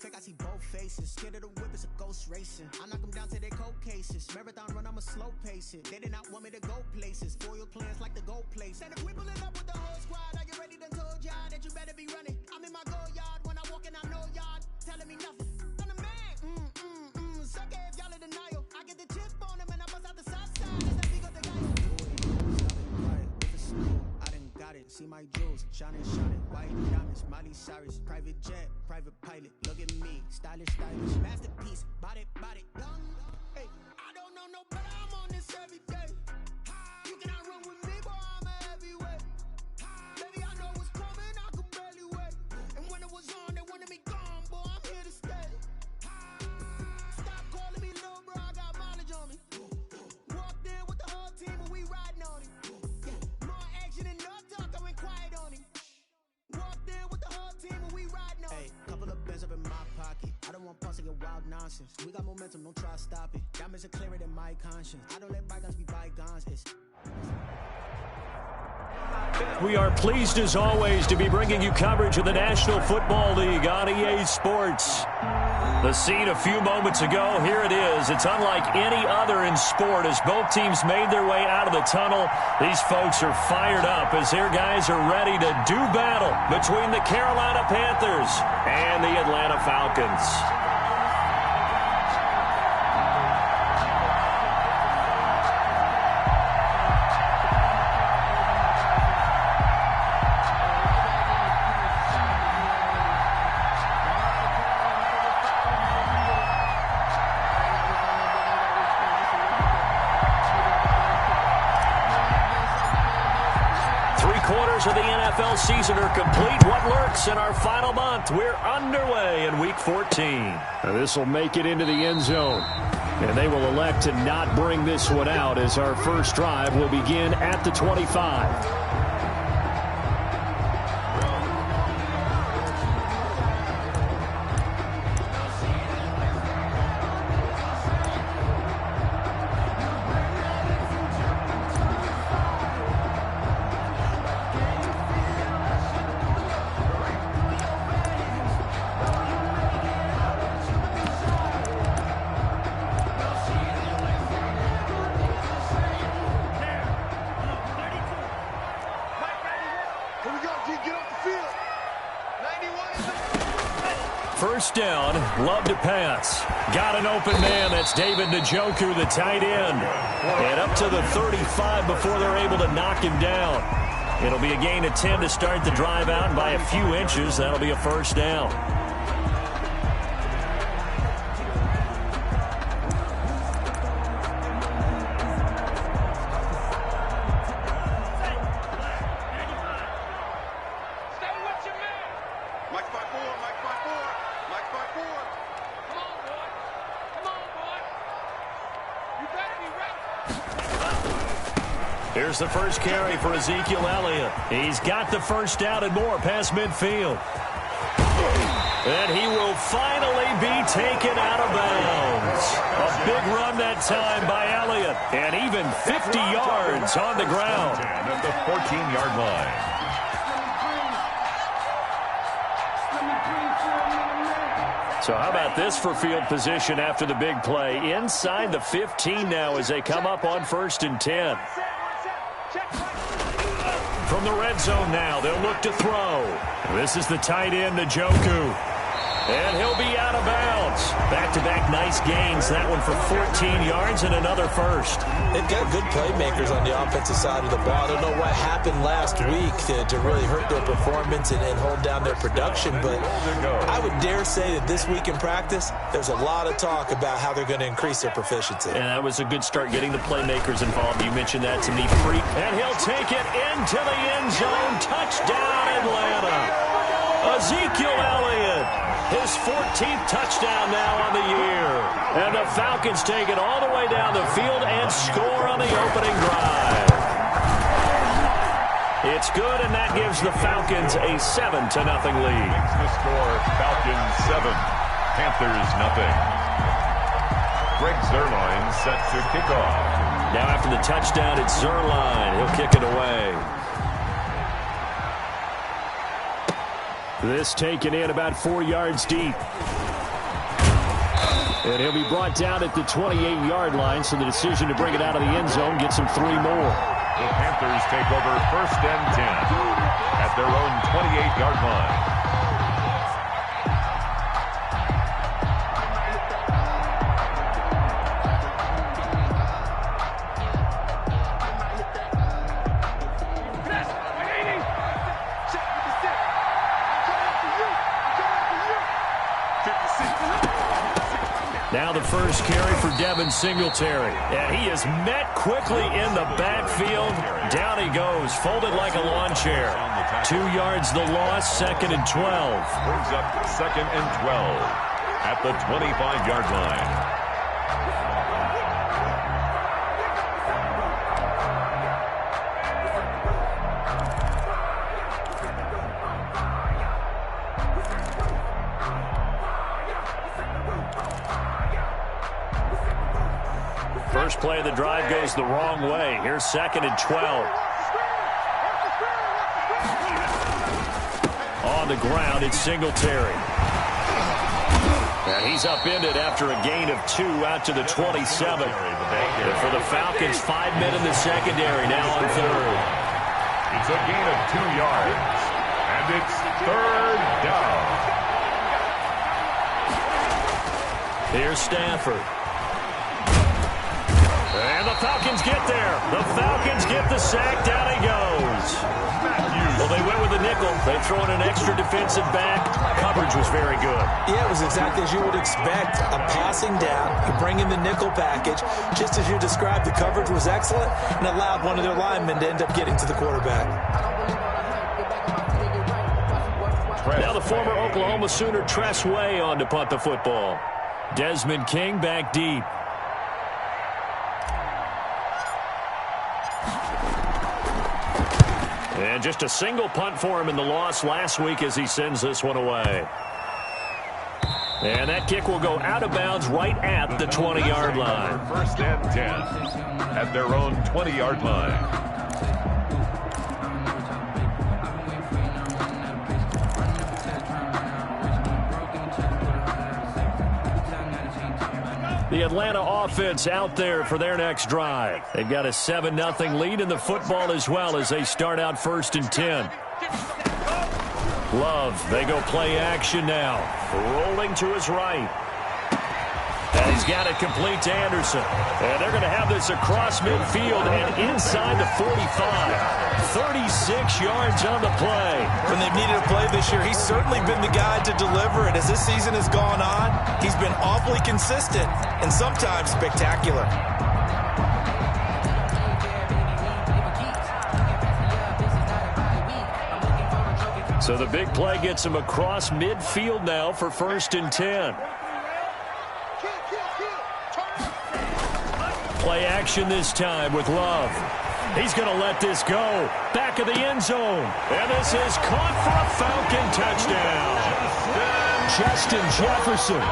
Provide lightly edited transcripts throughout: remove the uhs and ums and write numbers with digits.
fake, I see both faces. Scared of the whip, it's a ghost racing. I knock them down to their cold cases. Marathon run, I'm a slow pace it. They did not want me to go places. Foil plans like the gold place. And if we pulling up with the whole squad, I get ready to told y'all that you better be running. I'm in my go yard. When I walk in, I know y'all telling me nothing. I'm the man. Suck it if y'all in denial. I get the chip on them and I bust out the south side. That's that big of the guy. I done got it. See my jewels, shining, white diamonds, Miley Cyrus, private jet, private pilot. Look at me, stylish, masterpiece, body, young. Hey, I don't know no better. I'm on this every day. You cannot run with me, boy. I'm a heavyweight. Baby, I know what's coming. I could barely wait. And when it was on, they wanted me gone, boy. I'm here to stay. Stop calling me little bro. I got mileage on me. Walked in with the whole team and we riding on it. Couple of bands up in my pocket. I don't want parts of your wild nonsense. We got momentum, don't try to stop it. Diamonds are clearer than my conscience. I don't let bygones be bygones. We are pleased as always to be bringing you coverage of the National Football League on EA Sports. The scene a few moments ago, here it is. It's unlike any other in sport as both teams made their way out of the tunnel. These folks are fired up as their guys are ready to do battle between the Carolina Panthers and the Atlanta Falcons. 3/4 of the NFL season are complete. What lurks in our final month? We're underway in Week 14. This will make it into the end zone. And they will elect to not bring this one out as our first drive will begin at the 25. First down, love to pass. Got an open man. That's David Njoku, the tight end. And up to the 35 before they're able to knock him down. It'll be a gain of 10 to start the drive out, and by a few inches, that'll be a first down. Here's the first carry for Ezekiel Elliott. He's got the first down and more past midfield. And he will finally be taken out of bounds. A big run that time by Elliott. And even 50 yards on the ground. At the 14-yard line. So how about this for field position after the big play? Inside the 15 now as they come up on 1st and 10. From the red zone now, they'll look to throw. This is the tight end, Njoku. And he'll be out of bounds. Back-to-back nice gains. That one for 14 yards and another first. They've got good playmakers on the offensive side of the ball. I don't know what happened last week to really hurt their performance and hold down their production, but I would dare say that this week in practice, there's a lot of talk about how they're going to increase their proficiency. And that was a good start getting the playmakers involved. You mentioned that to me, Freak. And he'll take it into the end zone. Touchdown, Atlanta. Ezekiel Elliott, his 14th touchdown now on the year. And the Falcons take it all the way down the field and score on the opening drive. It's good, and that gives the Falcons a 7-0 lead. The score, Falcons 7, Panthers nothing. Greg Zuerlein set to kick off. Now after the touchdown, it's Zuerlein. He'll kick it away. This taken in about 4 yards deep. And he'll be brought down at the 28-yard line, so the decision to bring it out of the end zone gets him 3 more. The Panthers take over 1st and 10 at their own 28-yard line. Now the first carry for Devin Singletary. And he is met quickly in the backfield. Down he goes, folded like a lawn chair. 2 yards the loss, 2nd and 12. Brings up 2nd and 12 at the 25-yard line. First play of the drive goes the wrong way. Here's 2nd and 12. On the ground, it's Singletary. And he's upended after a gain of 2 out to the 27. And for the Falcons, 5 men in the secondary now on 3rd. It's a gain of 2 yards. And it's 3rd down. Here's Stafford. And the Falcons get there. The Falcons get the sack. Down he goes. Well, they went with the nickel. They throw in an extra defensive back. Coverage was very good. Yeah, it was exactly as you would expect. A passing down. You bring in the nickel package. Just as you described, the coverage was excellent and allowed one of their linemen to end up getting to the quarterback. Now the former Oklahoma Sooner Tress Way on to punt the football. Desmond King back deep. And just a single punt for him in the loss last week as he sends this one away. And that kick will go out of bounds right at the 20-yard line. 1st and 10 at their own 20-yard line. The Atlanta offense out there for their next drive. They've got a 7-0 lead in the football as well as they start out 1st and 10. Love, they go play action now. Rolling to his right. And he's got it complete to Anderson. And they're going to have this across midfield and inside the 45. 36 yards on the play. When they've needed a play this year, he's certainly been the guy to deliver it. As this season has gone on, he's been awfully consistent and sometimes spectacular. So the big play gets him across midfield now for 1st and 10. Play action this time with Love. He's going to let this go. Back of the end zone. And this is caught for a Falcon touchdown. Justin Jefferson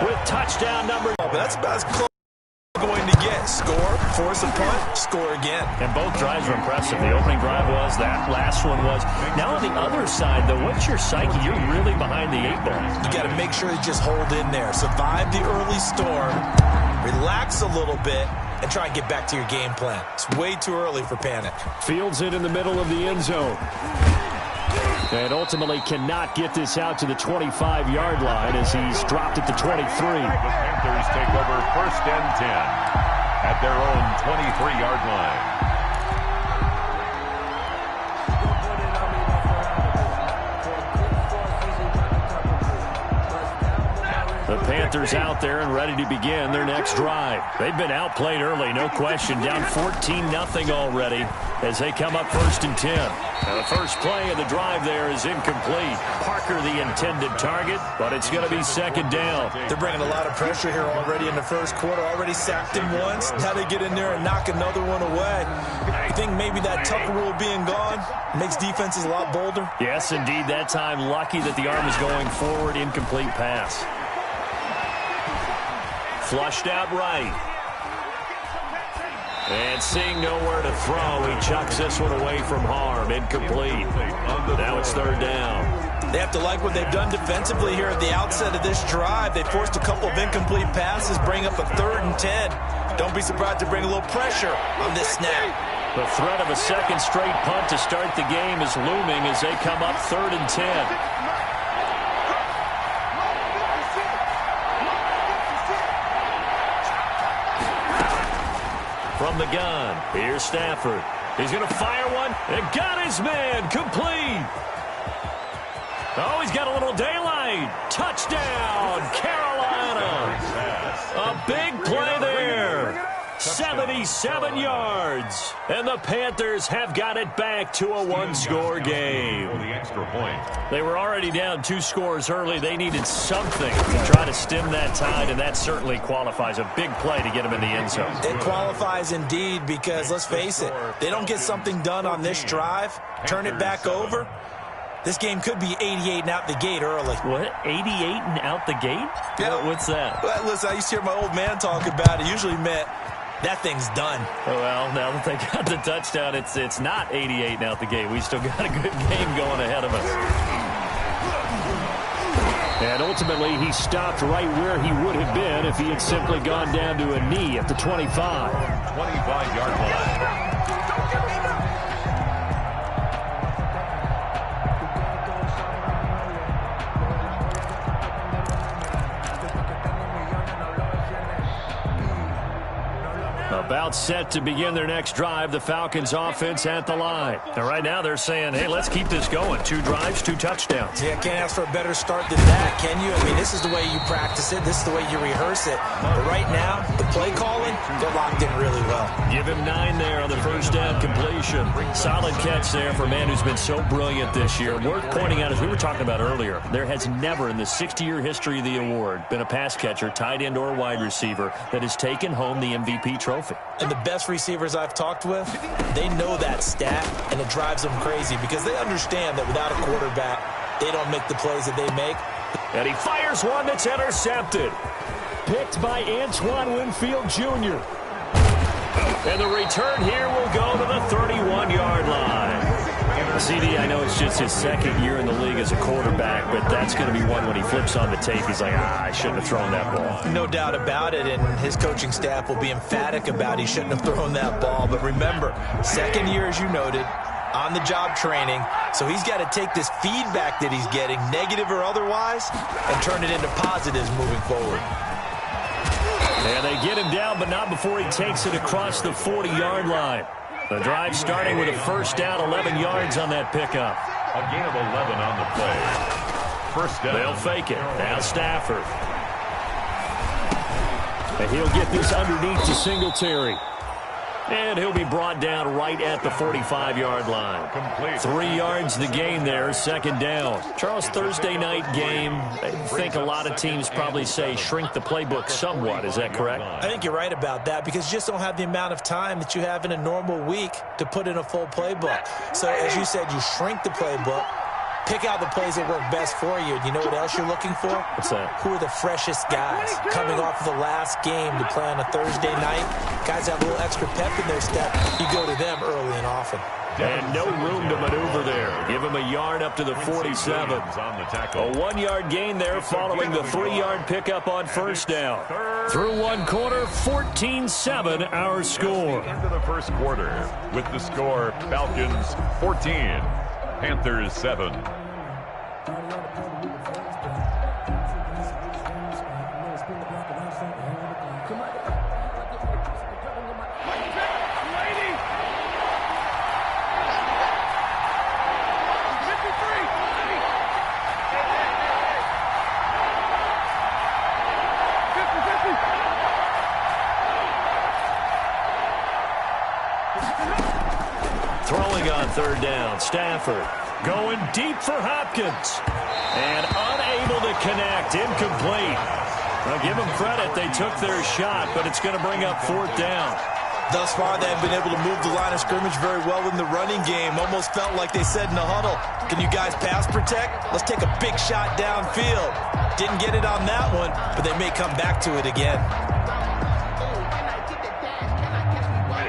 with touchdown number. But that's about as close as we're going to get. Score, force a punt, score again. And both drives were impressive. The opening drive was, that last one was. Now on the other side, though, what's your psyche? You're really behind the 8 ball. You got to make sure you just hold in there. Survive the early storm. Relax a little bit. And try and get back to your game plan. It's way too early for panic. Fields it in the middle of the end zone. And ultimately cannot get this out to the 25-yard line as he's dropped at the 23. The Panthers take over 1st and 10 at their own 23-yard line. The Panthers out there and ready to begin their next drive. They've been outplayed early, no question. Down 14-0 already as they come up 1st and 10. Now the first play of the drive there is incomplete. Parker the intended target, but it's going to be 2nd down. They're bringing a lot of pressure here already in the first quarter. Already sacked him once. Now they get in there and knock another one away. I think maybe that Tucker rule being gone makes defenses a lot bolder. Yes, indeed. That time lucky that the arm is going forward. Incomplete pass. Flushed out right. And seeing nowhere to throw, he chucks this one away from harm. Incomplete. Now it's 3rd down. They have to like what they've done defensively here at the outset of this drive. They forced a couple of incomplete passes, bring up a 3rd and 10. Don't be surprised to bring a little pressure on this snap. The threat of a second straight punt to start the game is looming as they come up 3rd and 10. From the gun, here's Stafford. He's going to fire one. And got his man. Complete. Oh, he's got a little daylight. Touchdown, Carolina. A big play there. 77 yards. And the Panthers have got it back to a one-score game. For the extra point. They were already down 2 scores early. They needed something to try to stem that tide, and that certainly qualifies. A big play to get them in the end zone. It qualifies indeed because, let's face it, they don't get something done on this drive, turn it back over, this game could be 88 and out the gate early. What? 88 and out the gate? Yeah. What's that? Well, listen, I used to hear my old man talk about it. Usually meant that thing's done. Well, now that they got the touchdown, it's not 88 and out the gate. We still got a good game going ahead of us. And ultimately, he stopped right where he would have been if he had simply gone down to a knee at the 25. 25-yard line. About set to begin their next drive, the Falcons offense at the line. And right now they're saying, hey, let's keep this going. 2 drives, 2 touchdowns. Yeah, can't ask for a better start than that, can you? I mean, this is the way you practice it. This is the way you rehearse it. But right now, the play calling, they're locked in really well. Give him 9 there on the first down completion. Solid catch there for a man who's been so brilliant this year. Worth pointing out, as we were talking about earlier, there has never in the 60-year history of the award been a pass catcher, tight end, or wide receiver that has taken home the MVP trophy. And the best receivers I've talked with, they know that stat, and it drives them crazy because they understand that without a quarterback, they don't make the plays that they make. And he fires one that's intercepted. Picked by Antoine Winfield Jr. And the return here will go to the 31-yard line. CD, I know it's just his 2nd year in the league as a quarterback, but that's going to be one when he flips on the tape. He's like, I shouldn't have thrown that ball. No doubt about it, and his coaching staff will be emphatic about he shouldn't have thrown that ball. But remember, 2nd year, as you noted, on-the-job training, so he's got to take this feedback that he's getting, negative or otherwise, and turn it into positives moving forward. And they get him down, but not before he takes it across the 40-yard line. The drive starting with a first down, 11 yards on that pickup. A gain of 11 on the play. First down. They'll fake it. Now Stafford. And he'll get this underneath to Singletary. And he'll be brought down right at the 45-yard line. Complete. 3 yards the gain there, 2nd down. Charles, Thursday night game, I think a lot of teams probably say shrink the playbook somewhat. Is that correct? I think you're right about that because you just don't have the amount of time that you have in a normal week to put in a full playbook. So as you said, you shrink the playbook, pick out the plays that work best for you. You know what else you're looking for? What's that? Who are the freshest guys coming off of the last game to play on a Thursday night? Guys have a little extra pep in their step. You go to them early and often. And no room to maneuver there. Give him a yard up to the 47. A 1-yard gain there following the 3-yard pickup on first down. Through 1 quarter, 14-7 our score. Into the first quarter with the score Falcons 14, Panthers 7. Throwing on 3rd down, Stafford going deep for Hopkins. And unable to connect, incomplete. Now give them credit, they took their shot, but it's going to bring up 4th down. Thus far, they have been able to move the line of scrimmage very well in the running game. Almost felt like they said in the huddle, can you guys pass protect? Let's take a big shot downfield. Didn't get it on that one, but they may come back to it again.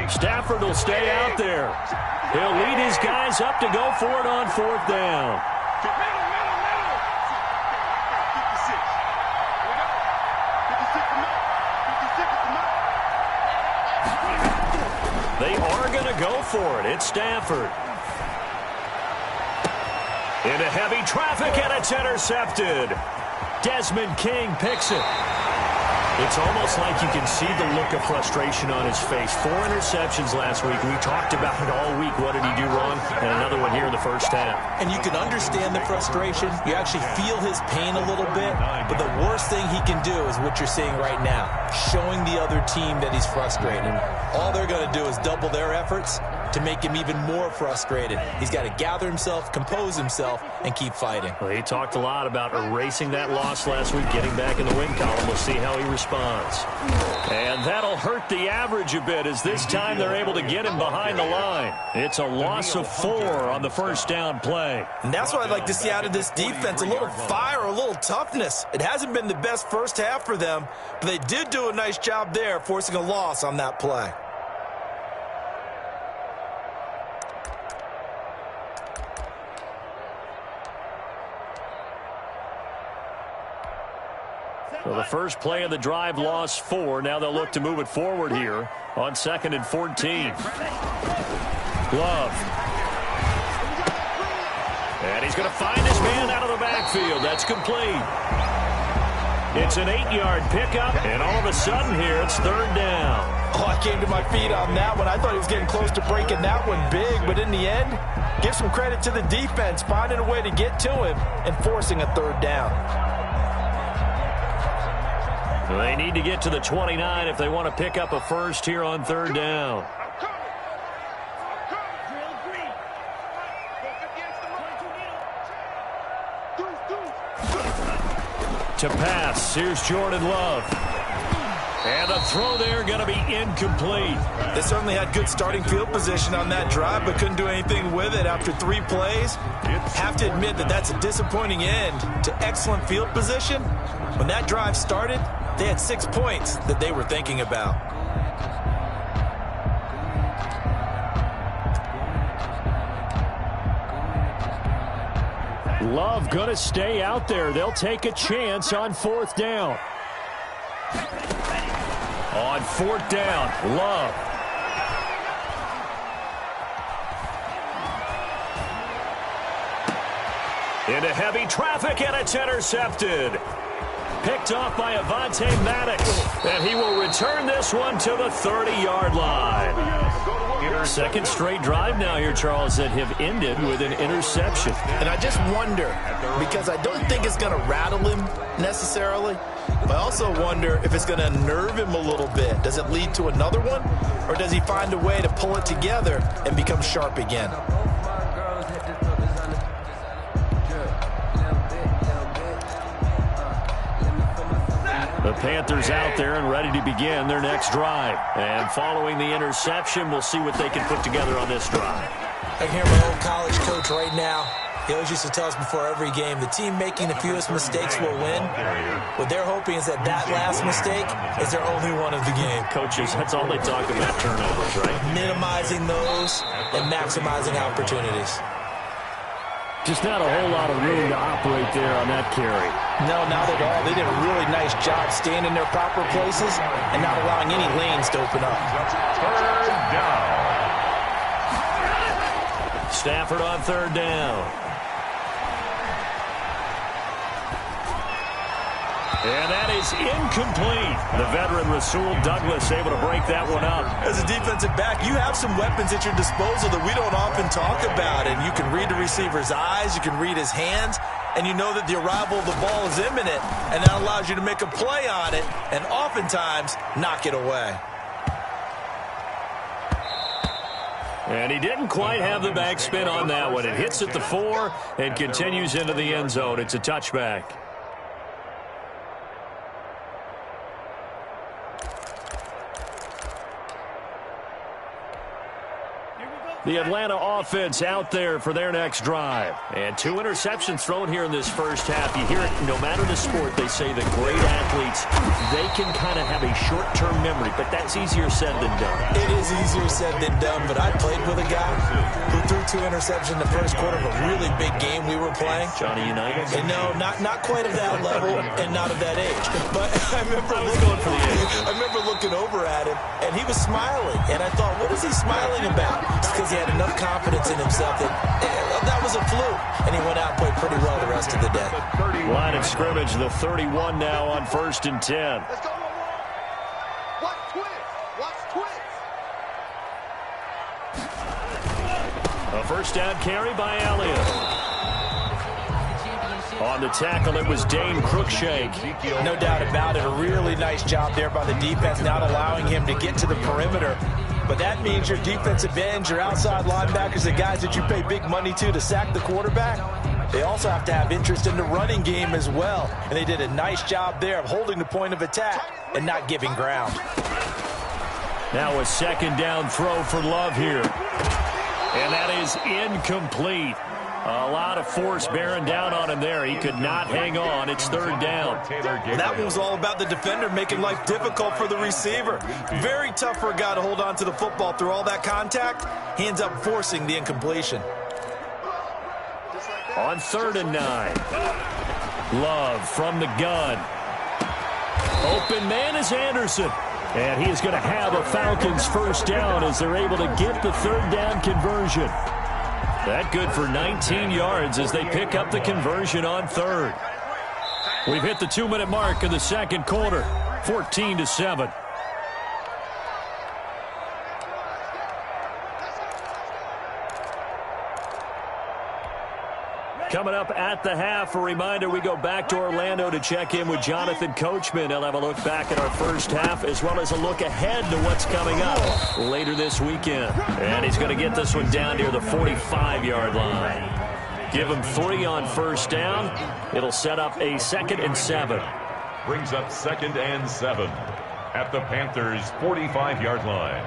Stafford will stay out there. He'll lead his guys up to go for it on 4th down. They are going to go for it. It's Stafford. Into heavy traffic, and it's intercepted. Desmond King picks it. It's almost like you can see the look of frustration on his face. 4 interceptions last week. We talked about it all week. What did he do wrong? And another one here in the first half. And you can understand the frustration. You actually feel his pain a little bit. But the worst thing he can do is what you're seeing right now, showing the other team that he's frustrated. All they're going to do is double their efforts to make him even more frustrated. He's got to gather himself, compose himself, and keep fighting. Well, he talked a lot about erasing that loss last week, getting back in the win column. We'll see how he responds. And that'll hurt the average a bit as this time they're able to get him behind the line. It's a loss of 4 on the first down play. And that's what I'd like to see out of this defense, a little fire, a little toughness. It hasn't been the best first half for them, but they did do a nice job there forcing a loss on that play. Well, the first play of the drive lost 4. Now they'll look to move it forward here on 2nd and 14. Love. And he's going to find his man out of the backfield. That's complete. It's an 8-yard pickup, and all of a sudden here it's 3rd down. Oh, I came to my feet on that one. I thought he was getting close to breaking that one big, but in the end, give some credit to the defense, finding a way to get to him and forcing a 3rd down. They need to get to the 29 if they want to pick up a first here on 3rd down. To pass, here's Jordan Love. And the throw there going to be incomplete. They certainly had good starting field position on that drive, but couldn't do anything with it after 3 plays. Have to admit that that's a disappointing end to excellent field position. When that drive started, they had 6 points that they were thinking about. Love going to stay out there. They'll take a chance on 4th down. On 4th down, Love. Into heavy traffic, and it's intercepted. Picked off by Avonte Maddox, and he will return this one to the 30-yard line. Second straight drive now here, Charles, that have ended with an interception. And I just wonder, because I don't think it's going to rattle him necessarily, but I also wonder if it's going to unnerve him a little bit. Does it lead to another one, or does he find a way to pull it together and become sharp again? The Panthers out there and ready to begin their next drive. And following the interception, we'll see what they can put together on this drive. I hear my old college coach right now. He always used to tell us before every game, the team making the fewest mistakes will win. What they're hoping is that that last mistake is their only one of the game. Coaches, that's all they talk about, turnovers, right? Minimizing those and maximizing opportunities. Just not a whole lot of room to operate there on that carry. No, not at all. They did a really nice job staying in their proper places and not allowing any lanes to open up. 3rd down. Stafford on 3rd down. And that is incomplete. The veteran Rasul Douglas able to break that one up. As a defensive back, you have some weapons at your disposal that we don't often talk about. And you can read the receiver's eyes, you can read his hands, and you know that the arrival of the ball is imminent. And that allows you to make a play on it and oftentimes knock it away. And he didn't quite have the backspin on that one. It hits at the 4 and continues into the end zone. It's a touchback. The Atlanta offense out there for their next drive. And 2 interceptions thrown here in this first half. You hear it, no matter the sport, they say that great athletes, they can kind of have a short-term memory, but that's easier said than done. It is easier said than done, but I played with a guy who threw 2 interceptions in the first quarter of a really big game we were playing. Johnny Unitas? And no, not quite of that level and not of that age. But I remember looking over at him, and he was smiling. And I thought, what is he smiling about? It's because he had enough confidence in himself that was a fluke. And he went out and played pretty well the rest of the day. Line of scrimmage, the 31 now on 1st and 10. Let's go, Watch twins. A first down carry by Elliott. On the tackle, it was Dane Cruikshank. No doubt about it. A really nice job there by the defense, not allowing him to get to the perimeter. But that means your defensive ends, your outside linebackers, the guys that you pay big money to sack the quarterback, they also have to have interest in the running game as well. And they did a nice job there of holding the point of attack and not giving ground. Now a second down throw for Love here. And that is incomplete. A lot of force bearing down on him there. He could not hang on. It's 3rd down. That one was all about the defender making life difficult for the receiver. Very tough for a guy to hold on to the football through all that contact. He ends up forcing the incompletion. On 3rd and 9. Love from the gun. Open man is Anderson. And he is going to have a Falcons first down as they're able to get the 3rd down conversion. That good for 19 yards as they pick up the conversion on 3rd. We've hit the 2-minute mark of the second quarter, 14-7. Coming up at the half, a reminder, we go back to Orlando to check in with Jonathan Coachman. He'll have a look back at our first half as well as a look ahead to what's coming up later this weekend. And he's going to get this one down near the 45-yard line. Give him 3 on first down. It'll set up a 2nd and 7. Brings up 2nd and 7 at the Panthers' 45-yard line.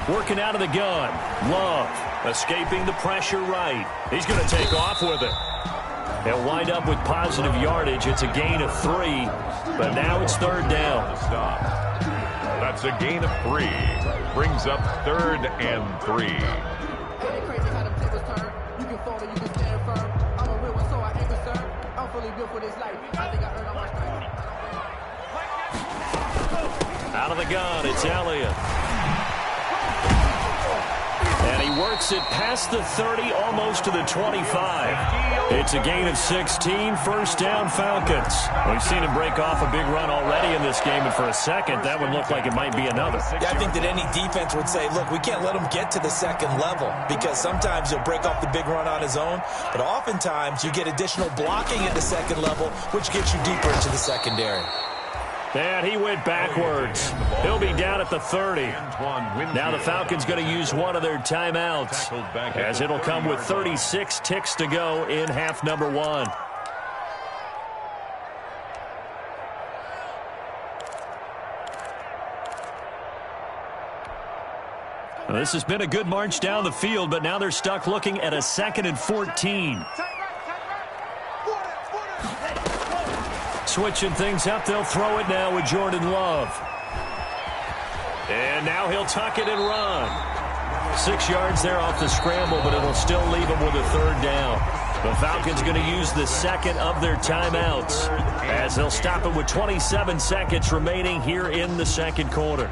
Working out of the gun. Love escaping the pressure right. He's going to take off with it. He'll wind up with positive yardage. It's a gain of 3, but now it's 3rd down. That's a gain of 3. Brings up 3rd and 3. Out of the gun, it's Elliott. And he works it past the 30, almost to the 25. It's a gain of 16, first down Falcons. We've seen him break off a big run already in this game, and for a second, that would look like it might be another. Yeah, I think that any defense would say, look, we can't let him get to the second level because sometimes he'll break off the big run on his own, but oftentimes you get additional blocking at the second level, which gets you deeper into the secondary. And he went backwards. He'll be down at the 30. Now the Falcons going to use one of their timeouts as it'll come with 36 ticks to go in half number 1. Well, this has been a good march down the field, but now they're stuck looking at a 2nd and 14. Switching things up, they'll throw it now with Jordan Love. And now he'll tuck it and run. 6 yards there off the scramble, but it'll still leave him with a 3rd down. The Falcons going to use the 2nd of their timeouts as they'll stop it with 27 seconds remaining here in the second quarter.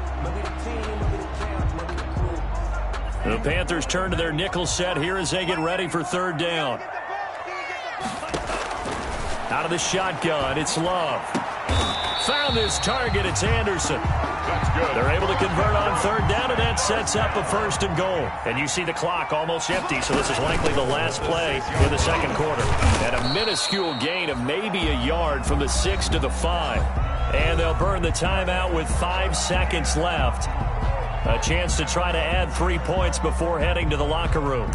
The Panthers turn to their nickel set here as they get ready for 3rd down. Out of the shotgun, it's Love. Found his target, it's Anderson. That's good. They're able to convert on 3rd down, and that sets up a 1st and goal. And you see the clock almost empty, so this is likely the last play in the second quarter. And a minuscule gain of maybe a yard from the 6 to the 5. And they'll burn the timeout with 5 seconds left. A chance to try to add 3 points before heading to the locker room.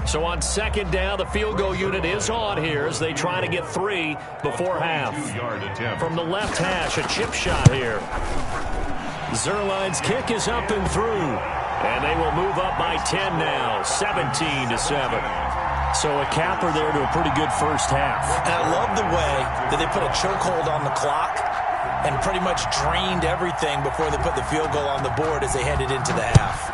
So on 2nd down, the field goal unit is on here as they try to get 3 before half. From the left hash, a chip shot here. Zerline's kick is up and through. And they will move up by 10 now, 17-7. So a capper there to a pretty good first half. And I love the way that they put a chokehold on the clock and pretty much drained everything before they put the field goal on the board as they headed into the half.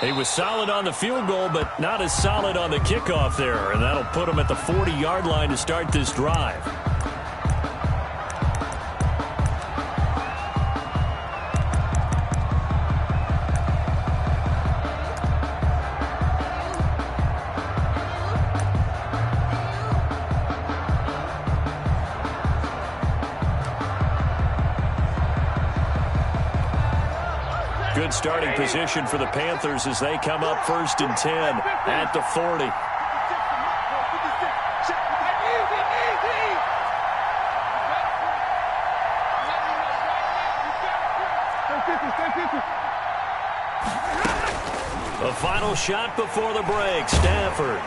He was solid on the field goal, but not as solid on the kickoff there, and that'll put him at the 40-yard line to start this drive. Good starting position for the Panthers as they come up 1st and 10 at the 40. The final shot before the break, Stafford.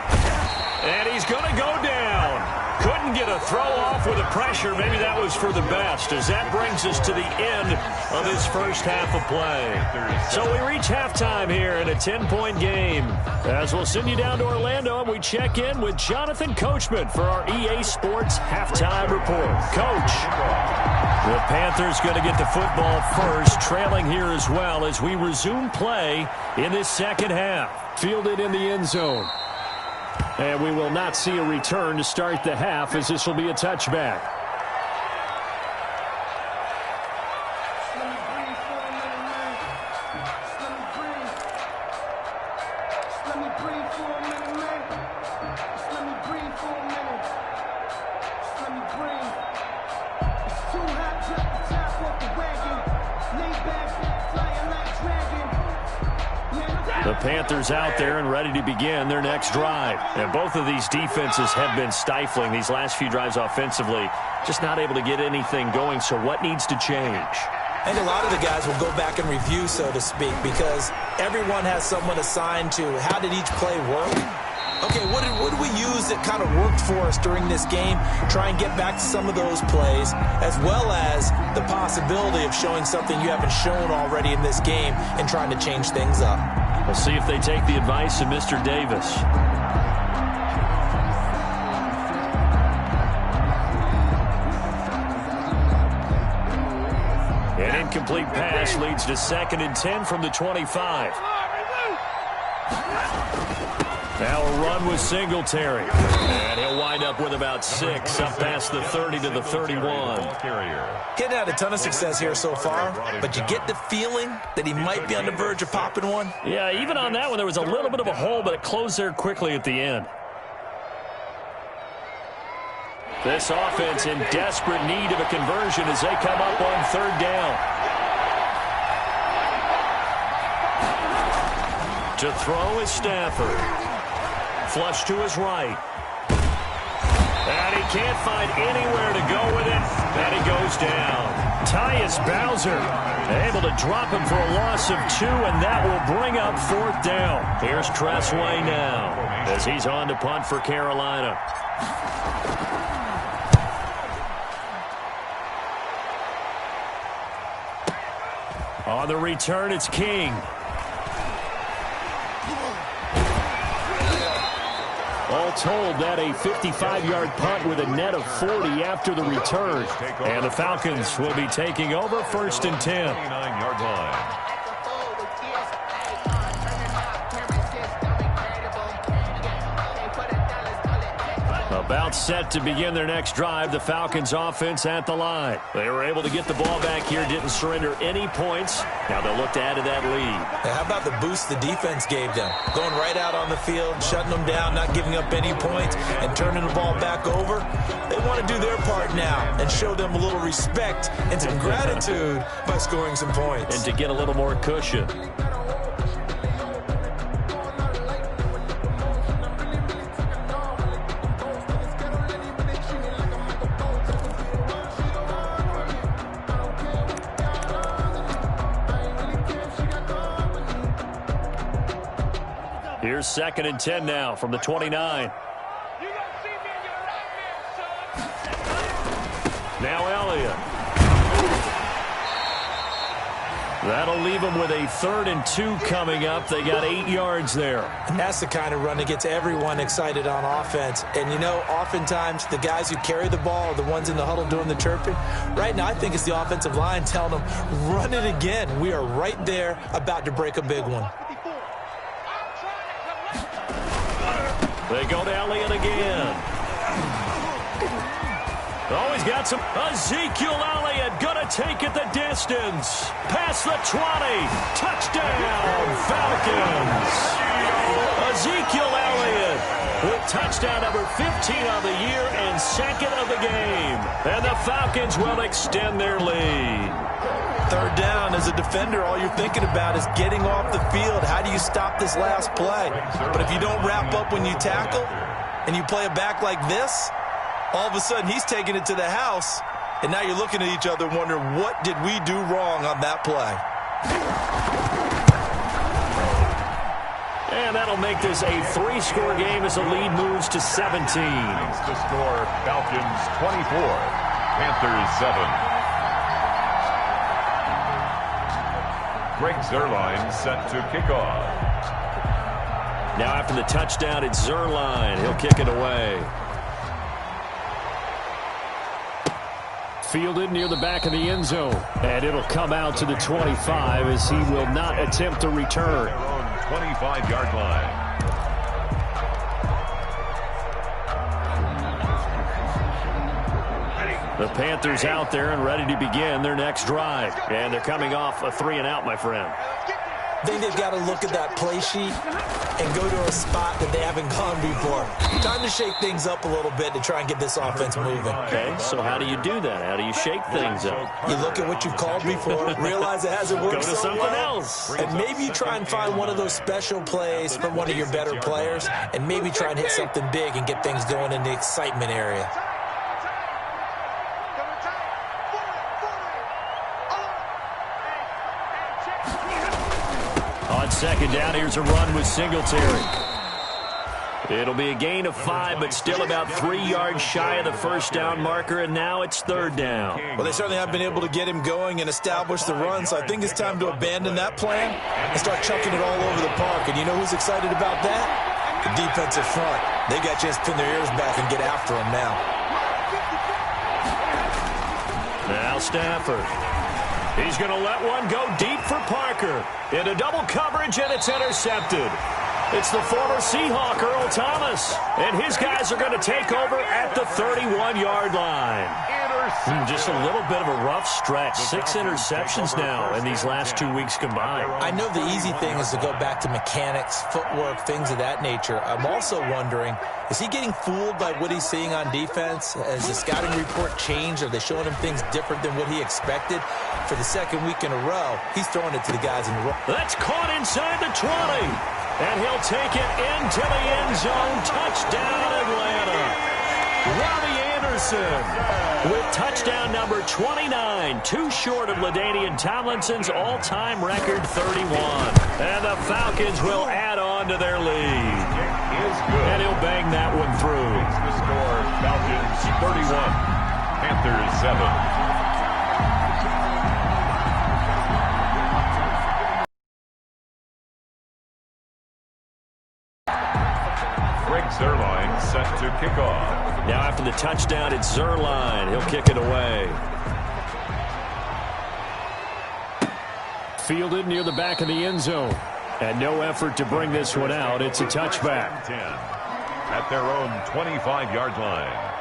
And he's going to go down. Couldn't get a throw off with the pressure. Maybe that was for the best, as that brings us to the end of this first half of play. So we reach halftime here in a 10-point game, as we'll send you down to Orlando and we check in with Jonathan Coachman for our EA Sports Halftime Report. Coach, the Panthers going to get the football first, trailing here as well as we resume play in this second half. Fielded in the end zone. And we will not see a return to start the half, as this will be a touchback. The Panthers out there and ready to begin their next drive. And both of these defenses have been stifling these last few drives offensively. Just not able to get anything going, so what needs to change? I think a lot of the guys will go back and review, so to speak, because everyone has someone assigned to how did each play work. Okay, what did we use that kind of worked for us during this game? Try and get back to some of those plays, as well as the possibility of showing something you haven't shown already in this game and trying to change things up. We'll see if they take the advice of Mr. Davis. An incomplete pass leads to 2nd and 10 from the 25. Now a run with Singletary. And he'll wind up with about 6, up past the 30 to the 31. Getting out a ton of success here so far, but you get the feeling that he might be on the verge of popping one. Yeah, even on that one, there was a little bit of a hole, but it closed there quickly at the end. This offense in desperate need of a conversion as they come up on 3rd down. To throw is Stafford. Flush to his right. And he can't find anywhere to go with it. And he goes down. Tyus Bowser able to drop him for a loss of 2, and that will bring up 4th down. Here's Tressway now as he's on to punt for Carolina. On the return, it's King. All told, that a 55-yard punt with a net of 40 after the return. And the Falcons will be taking over 1st and 10. 29-yard line. About set to begin their next drive, the Falcons offense at the line. They were able to get the ball back here, didn't surrender any points. Now they'll look to add to that lead. Now, how about the boost the defense gave them? Going right out on the field, shutting them down, not giving up any points, and turning the ball back over. They want to do their part now and show them a little respect and some gratitude by scoring some points. And to get a little more cushion. Here's 2nd and 10 now from the 29. Now Elliott. That'll leave them with a 3rd and 2 coming up. They got 8 yards there. And that's the kind of run that gets everyone excited on offense. And, you know, oftentimes the guys who carry the ball are the ones in the huddle doing the chirping. Right now, I think it's the offensive line telling them, run it again. We are right there about to break a big one. They go to Elliott again. Oh, he's got some. Ezekiel Elliott going to take it the distance. Past the 20. Touchdown, Falcons. Ezekiel Elliott with touchdown number 15 on the year and 2nd of the game. And the Falcons will extend their lead. 3rd down, as a defender, all you're thinking about is getting off the field. How do you stop this last play? But if you don't wrap up when you tackle and you play it back like this, all of a sudden he's taking it to the house, and now you're looking at each other wondering, what did we do wrong on that play? And that'll make this a 3-score game as the lead moves to 17. To score, Falcons 24, Panthers 7. Greg Zuerlein set to kick off. Now after the touchdown, it's Zuerlein. He'll kick it away. Fielded near the back of the end zone. And it'll come out to the 25 as he will not attempt to return. Their own 25-yard line. The Panthers out there and ready to begin their next drive. And they're coming off a 3-and-out, my friend. I think they've got to look at that play sheet and go to a spot that they haven't gone before. Time to shake things up a little bit to try and get this offense moving. Okay, so how do you do that? How do you shake things up? You look at what you've called before, realize it hasn't worked Go to so something well, else. and maybe you try and find one of those special plays from one of your better players, and maybe try and hit something big and get things going in the excitement area. On 2nd down, here's a run with Singletary. It'll be a gain of 5, but still about 3 yards shy of the 1st down marker, and now it's 3rd down. Well, they certainly have been able to get him going and establish the run, so I think it's time to abandon that plan and start chucking it all over the park. And you know who's excited about that? The defensive front. They got a chance to pin their ears back and get after him now. Now Stafford. He's going to let one go deep for Parker. Into double coverage, and it's intercepted. It's the former Seahawk, Earl Thomas. And his guys are going to take over at the 31-yard line. Just a little bit of a rough stretch. 6 interceptions now in these last 2 weeks combined. I know the easy thing is to go back to mechanics, footwork, things of that nature. I'm also wondering, is he getting fooled by what he's seeing on defense? Has the scouting report changed? Are they showing him things different than what he expected? For the 2nd week in a row, he's throwing it to the guys in the row. That's caught inside the 20. And he'll take it into the end zone. Touchdown, Atlanta. Robbie Anderson with touchdown number 29. Too short of LaDainian Tomlinson's all-time record 31. And the Falcons will add on to their lead. And he'll bang that one through. The score, Falcons 31, Panthers 7. Greg Zuerlein set to kick off. Now after the touchdown, it's Zuerlein. He'll kick it away. Fielded near the back of the end zone. And no effort to bring this one out. It's a touchback. 10 at their own 25-yard line.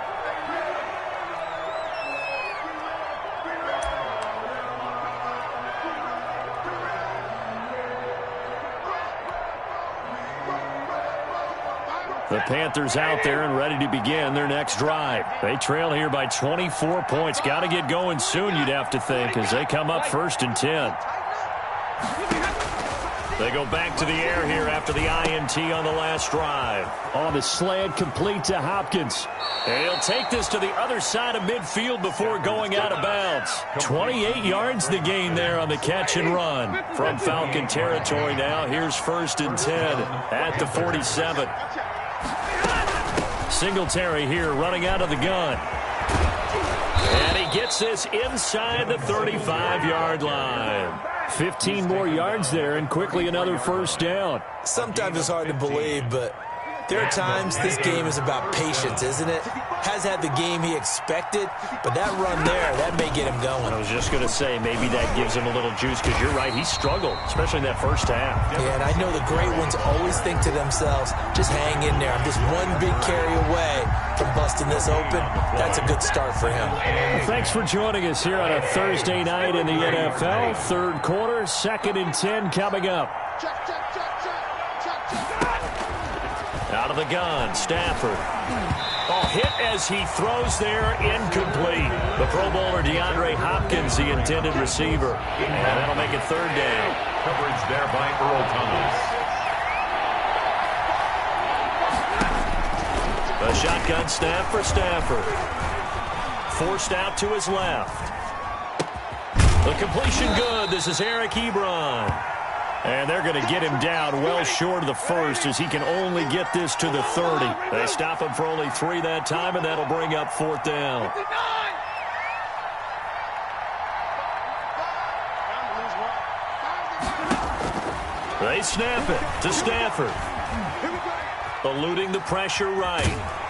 The Panthers out there and ready to begin their next drive. They trail here by 24 points. Got to get going soon, you'd have to think, as they come up 1st and 10. They go back to the air here after the INT on the last drive. On the slant, complete to Hopkins. And he'll take this to the other side of midfield before going out of bounds. 28 yards the gain there on the catch and run. From Falcon territory now, here's 1st and 10 at the 47. Singletary here running out of the gun. And he gets this inside the 35-yard line. 15 more yards there and quickly another first down. Sometimes it's hard to believe, but there are times this game is about patience, isn't it? Has had the game he expected, but that run there, that may get him going. I was just going to say, maybe that gives him a little juice, because you're right, he struggled, especially in that first half. Yeah, and I know the great ones always think to themselves, just hang in there. I'm just one big carry away from busting this open. That's a good start for him. Well, thanks for joining us here on a Thursday night in the NFL. Third quarter, 2nd and 10 coming up. Out of the gun, Stafford. Oh, hit as he throws there, incomplete. The Pro Bowler DeAndre Hopkins, the intended receiver. And that'll make it third down. Coverage there by Earl Thomas. A shotgun snap for Stafford. Forced out to his left. The completion good. This is Eric Ebron. And they're going to get him down well short of the first, as he can only get this to the 30. They stop him for only 3 that time, and that'll bring up 4th down. They snap it to Stafford. Eluding the pressure right.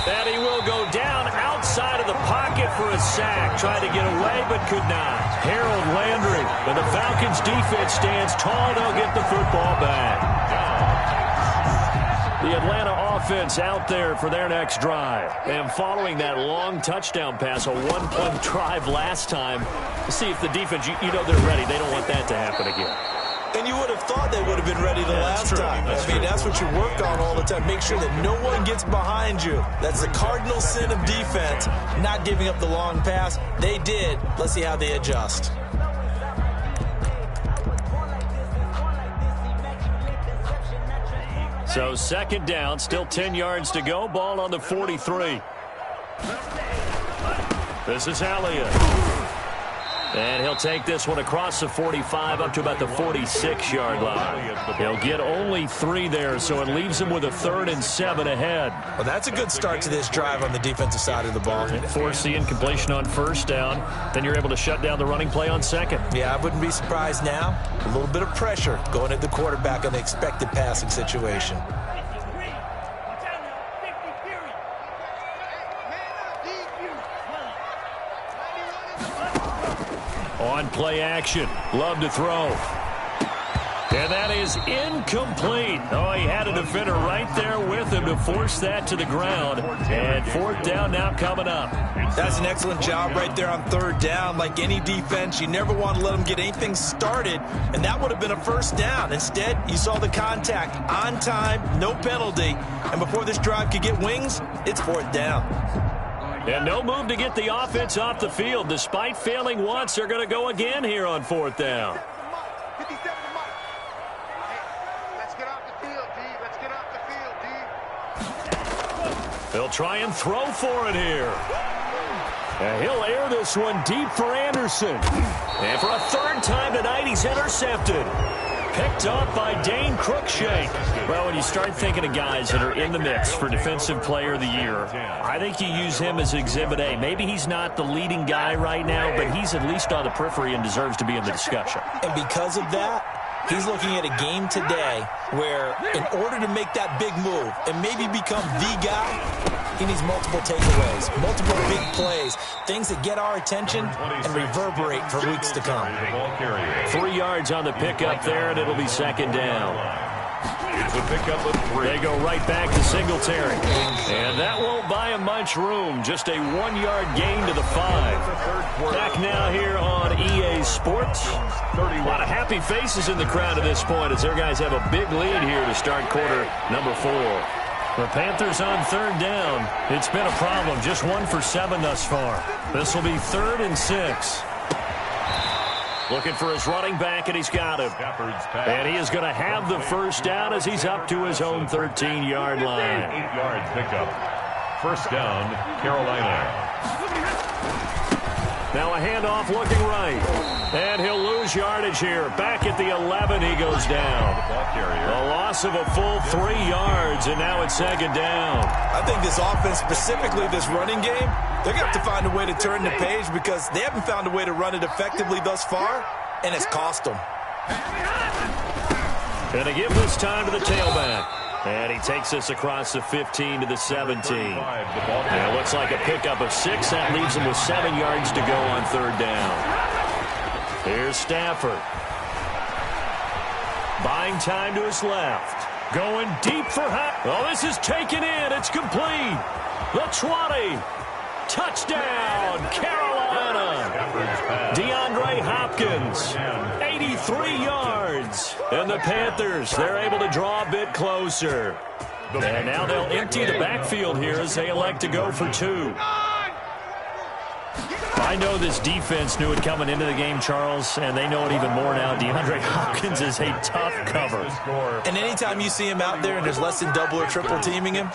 And he will go down outside of the pocket for a sack. Tried to get away, but could not. Harold Landry. And the Falcons defense stands tall. They'll get the football back. The Atlanta offense out there for their next drive. And following that long touchdown pass, a 1-point drive last time, to see if the defense, you know they're ready. They don't want that to happen again. And you would have thought they would have been ready the last time. I mean, that's what you work on all the time. Make sure that no one gets behind you. That's the cardinal sin of defense, not giving up the long pass. They did. Let's see how they adjust. So 2nd down, still 10 yards to go. Ball on the 43. This is Elliott. And he'll take this one across the 45 up to about the 46-yard line. He'll get only 3 there, so it leaves him with a 3rd and 7 ahead. Well, that's a good start to this drive on the defensive side of the ball. Force the incompletion on 1st down. Then you're able to shut down the running play on 2nd. Yeah, I wouldn't be surprised now. A little bit of pressure going at the quarterback on the expected passing situation. On play action. Love to throw. And that is incomplete. Oh, he had a defender right there with him to force that to the ground. And 4th down now coming up. That's an excellent job right there on 3rd down. Like any defense, you never want to let them get anything started. And that would have been a 1st down. Instead, you saw the contact on time, no penalty. And before this drive could get wings, it's 4th down. And no move to get the offense off the field. Despite failing once, they're going to go again here on 4th down. Let's get off the field, D. Let's get off the field, D. They'll try and throw for it here. And he'll air this one deep for Anderson. And for a 3rd time tonight, he's intercepted. Picked up by Dane Cruikshank. Well, when you start thinking of guys that are in the mix for Defensive Player of the Year, I think you use him as Exhibit A. Maybe he's not the leading guy right now, but he's at least on the periphery and deserves to be in the discussion. And because of that, he's looking at a game today where in order to make that big move and maybe become the guy, he needs multiple takeaways, multiple big plays, things that get our attention and reverberate for weeks to come. 3 yards on the pickup there, and it'll be 2nd down. It's a pickup of 3. They go right back to Singletary. And that won't buy him much room. Just a 1-yard gain to the 5. Back now here on EA Sports. A lot of happy faces in the crowd at this point as their guys have a big lead here to start quarter number 4. The Panthers on 3rd down. It's been a problem. Just 1 for 7 thus far. This will be 3rd and 6. Looking for his running back, and he's got him. And he is going to have the 1st down as he's up to his own 13-yard line. 8 yards pickup. 1st down, Carolina. Now a handoff looking right. And he'll lose yardage here. Back at the 11, he goes down. A loss of a full 3 yards, and now it's 2nd down. I think this offense, specifically this running game, they're going to have to find a way to turn the page because they haven't found a way to run it effectively thus far. and it's cost them. Going to give this time to the tailback. And he takes this across the 15 to the 17. And it looks like a pickup of 6. That leaves him with 7 yards to go on third down. Here's Stafford. Buying time to his left. Going deep for half. Oh, this is taken in. It's complete. The 20. Touchdown, Carolina. DeAndre Hopkins, 83 yards. And the Panthers, they're able to draw a bit closer. And now they'll empty the backfield here as they elect to go for 2. I know this defense knew it coming into the game, Charles, and they know it even more now. DeAndre Hopkins is a tough cover. And anytime you see him out there and there's less than double or triple teaming him,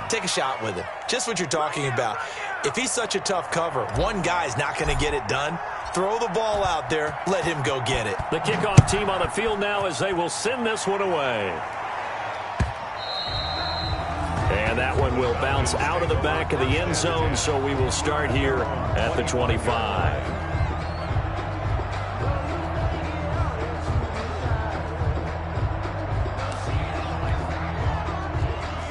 take a shot with him. Just what you're talking about. If he's such a tough cover, one guy's not going to get it done. Throw the ball out there. Let him go get it. The kickoff team on the field now as they will send this one away. And that one will bounce out of the back of the end zone, so we will start here at the 25.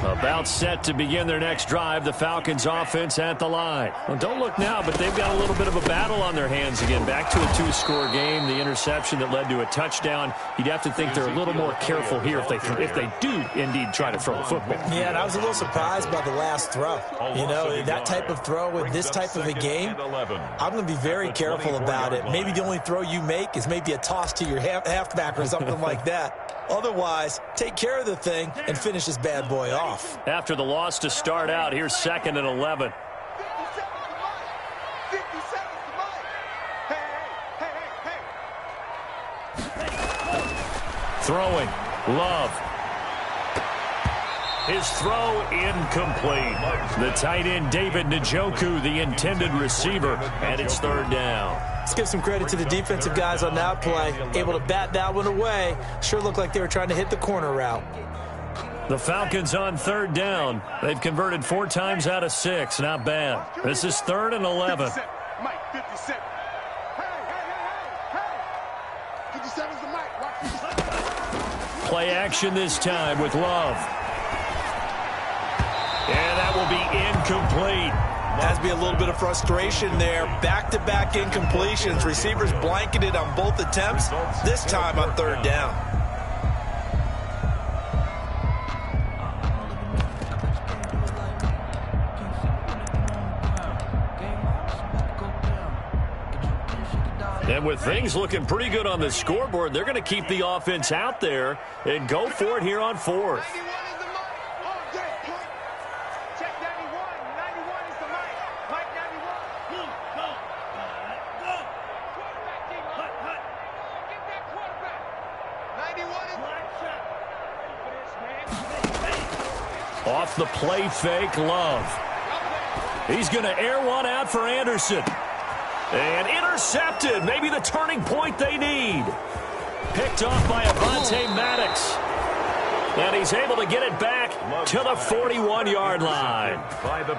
About set to begin their next drive, the Falcons offense at the line. Well, don't look now, but they've got a little bit of a battle on their hands again. Back to a 2-score game, the interception that led to a touchdown. You'd have to think they're a little more careful here if they do indeed try to throw a football. Yeah, and I was a little surprised by the last throw. You know, that type of throw with this type of a game, I'm going to be very careful about it. Maybe the only throw you make is maybe a toss to your halfback or something like that. Otherwise, take care of the thing and finish this bad boy off. After the loss to start out, here's 2nd and 11. Throwing. Love. His throw incomplete. The tight end, David Njoku, the intended receiver, and it's 3rd down. Let's give some credit to the defensive guys on that play. Able to bat that one away. Sure looked like they were trying to hit the corner route. The Falcons on 3rd down. They've converted 4 times out of 6. Not bad. This is 3rd and 11. 57. Mike, 57. Hey. 57's the mic. Watch 57. Play action this time with Love. And that will be incomplete. Has to be a little bit of frustration there. Back-to-back incompletions. Receivers blanketed on both attempts. This time on 3rd down. And with things looking pretty good on the scoreboard, they're going to keep the offense out there and go for it here on 4th. Off the play fake, Love. He's going to air one out for Anderson. And intercepted. Maybe the turning point they need. Picked off by Avonte Maddox. And he's able to get it back to the 41-yard line.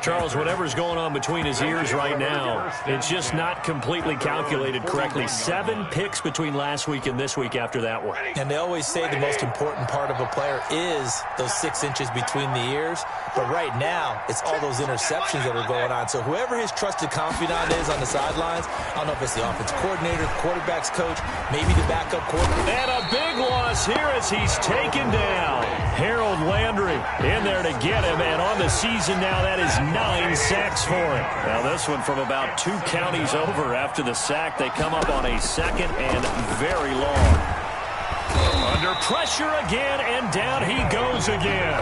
Charles, whatever's going on between his ears right now, it's just not completely calculated correctly. 7 picks between last week and this week after that one. And they always say the most important part of a player is those 6 inches between the ears. But right now, it's all those interceptions that are going on. So whoever his trusted confidant is on the sidelines, I don't know if it's the offense coordinator, quarterback's coach, maybe the backup quarterback. And a big loss here as he's taken down. Harold Landry in there to get him, and on the season now, that is 9 sacks for him. Now this one from about 2 counties over after the sack. They come up on a 2nd and very long. Under pressure again, and down he goes again.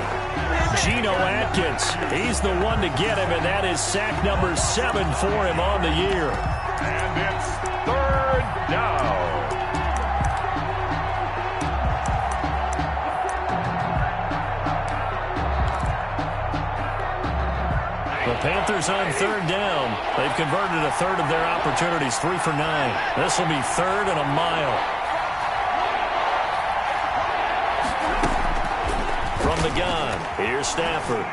Geno Atkins, he's the one to get him, and that is sack number 7 for him on the year. And it's 3rd down. The Panthers on 3rd down. They've converted a 1/3 of their opportunities, 3 for 9. This will be 3rd and a mile. From the gun, here's Stafford.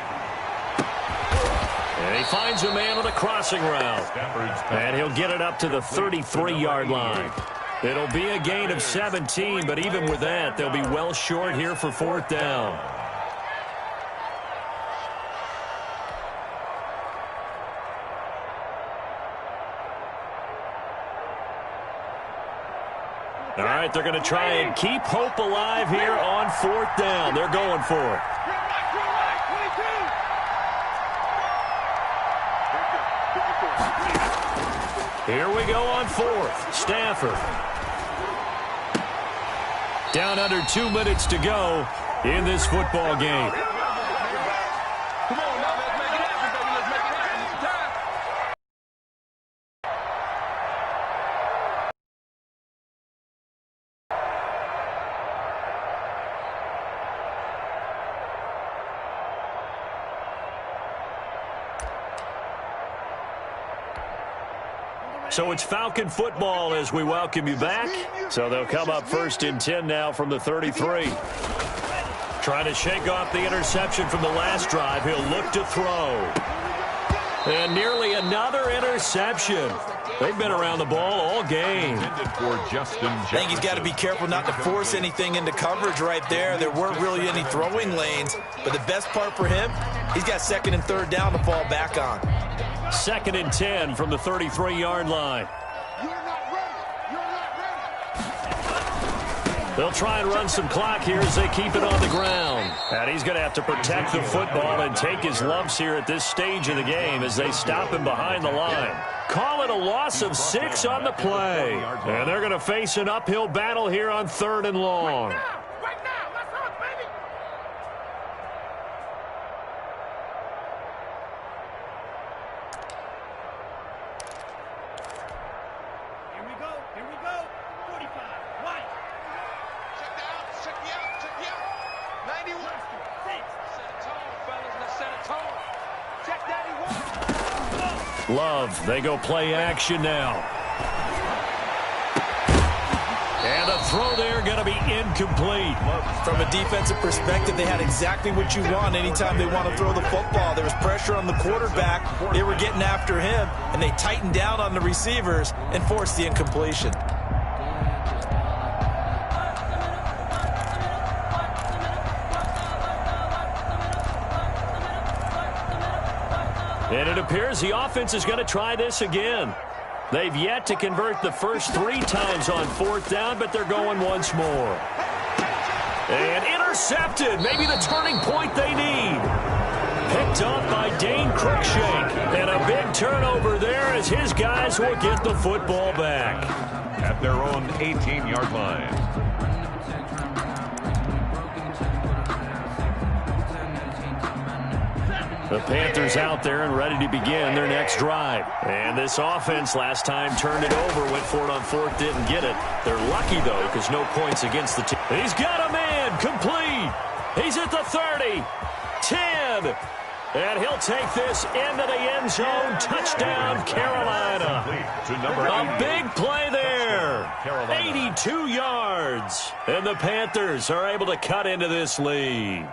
And he finds a man on a crossing route. And he'll get it up to the 33-yard line. It'll be a gain of 17, but even with that, they'll be well short here for 4th down. All right, they're going to try and keep hope alive here on 4th down. They're going for it. Here we go on 4th. Stafford. Down under 2 minutes to go in this football game. So it's Falcon football as we welcome you back. So they'll come up 1st and 10 now from the 33. Trying to shake off the interception from the last drive. He'll look to throw. And nearly another interception. They've been around the ball all game. I think he's got to be careful not to force anything into coverage right there. There weren't really any throwing lanes. But the best part for him, he's got 2nd and 3rd down to fall back on. 2nd and 10 from the 33-yard line. They'll try and run some clock here as they keep it on the ground. And he's going to have to protect the football and take his lumps here at this stage of the game as they stop him behind the line. Call it a loss of 6 on the play. And they're going to face an uphill battle here on 3rd and long. Love, they go play action now. And the throw there going to be incomplete. From a defensive perspective, they had exactly what you want anytime they want to throw the football. There was pressure on the quarterback. They were getting after him, and they tightened down on the receivers and forced the incompletion. And it appears the offense is going to try this again. They've yet to convert the first 3 times on 4th down, but they're going once more. And intercepted. Maybe the turning point they need. Picked off by Dane Cruikshank. And a big turnover there as his guys will get the football back. At their own 18-yard line. The Panthers out there and ready to begin their next drive. And this offense last time turned it over, went for it on 4th, didn't get it. They're lucky, though, because no points against the team. He's got a man, complete. He's at the 30, 10. And he'll take this into the end zone. Touchdown, Carolina. A big play there. 82 yards. And the Panthers are able to cut into this lead.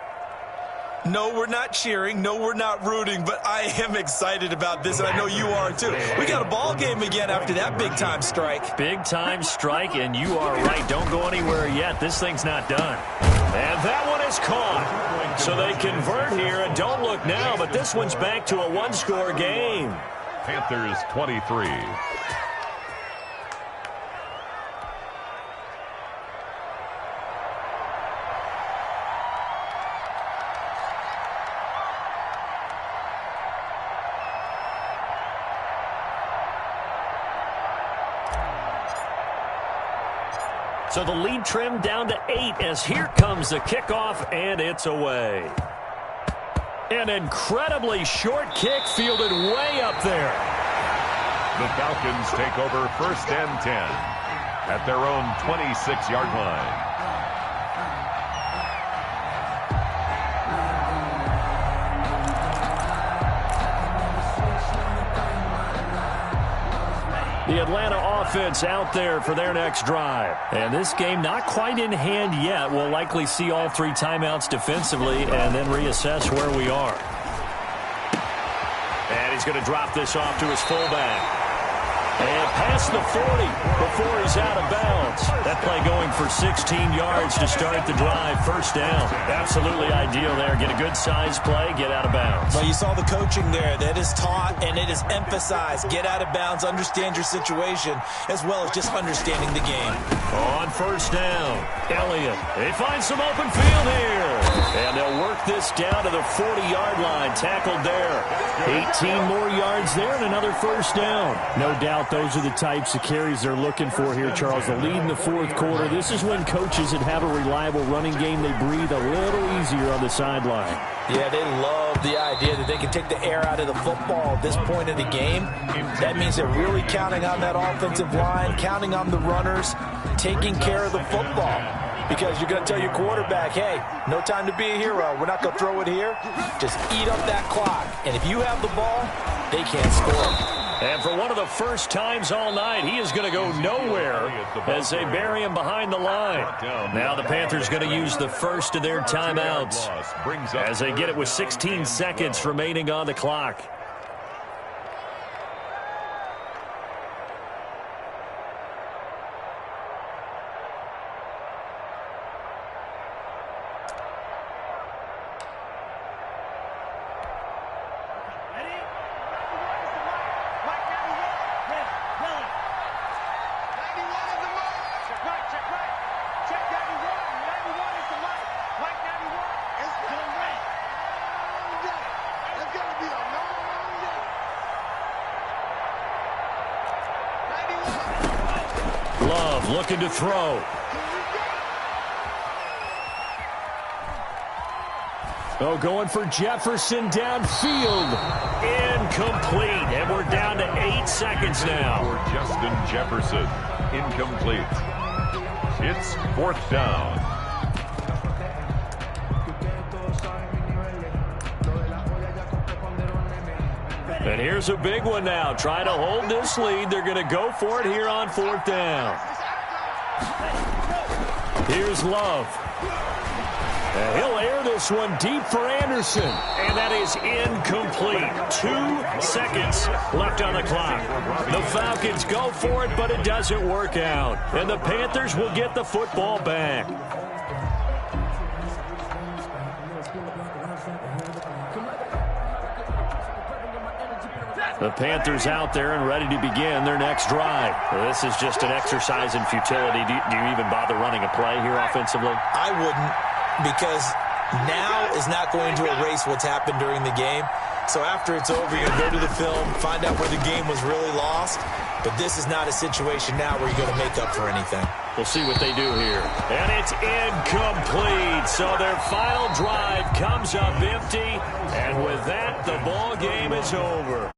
No, we're not cheering. No, we're not rooting, but I am excited about this, and I know you are too. We got a ball game again after that big-time strike. Big-time strike, and you are right. Don't go anywhere yet. This thing's not done. And that one is caught. So they convert here, and don't look now, but this one's back to a one-score game. Panthers 23. So the lead trimmed down to 8 as here comes the kickoff, and it's away. An incredibly short kick fielded way up there. The Falcons take over 1st and 10 at their own 26-yard line. The Atlanta offense out there for their next drive. And this game not quite in hand yet. We'll likely see all 3 timeouts defensively and then reassess where we are. And he's going to drop this off to his fullback. And past the 40 before he's out of bounds. That play going for 16 yards to start the drive. First down. Absolutely ideal there. Get a good size play, get out of bounds. Well, you saw the coaching there. That is taught and it is emphasized. Get out of bounds, understand your situation, as well as just understanding the game. On first down, Elliott. They find some open field here. And they'll work this down to the 40-yard line. Tackled there. 18 more yards there and another first down. No doubt those are the types of carries they're looking for here, Charles. The lead in the fourth quarter. This is when coaches that have a reliable running game, they breathe a little easier on the sideline. Yeah, they love the idea that they can take the air out of the football at this point of the game. That means they're really counting on that offensive line, counting on the runners, taking care of the football. Because you're going to tell your quarterback, hey, no time to be a hero. We're not going to throw it here. Just eat up that clock. And if you have the ball, they can't score. And for one of the first times all night, he is going to go nowhere as they bury him behind the line. Now the Panthers going to use the first of their timeouts as they get it with 16 seconds remaining on the clock. Looking to throw. Oh, going for Jefferson downfield. Incomplete. And we're down to 8 seconds now. For Justin Jefferson. Incomplete. It's fourth down. And here's a big one now. Trying to hold this lead. They're going to go for it here on fourth down. Here's Love. And he'll air this one deep for Anderson. And that is incomplete. 2 seconds left on the clock. The Falcons go for it, but it doesn't work out. And the Panthers will get the football back. The Panthers out there and ready to begin their next drive. Well, this is just an exercise in futility. Do you even bother running a play here offensively? I wouldn't, because now is not going to erase what's happened during the game. So after it's over, you're going to go to the film, find out where the game was really lost. But this is not a situation now where you're going to make up for anything. We'll see what they do here. And it's incomplete. So their final drive comes up empty. And with that, the ball game is over.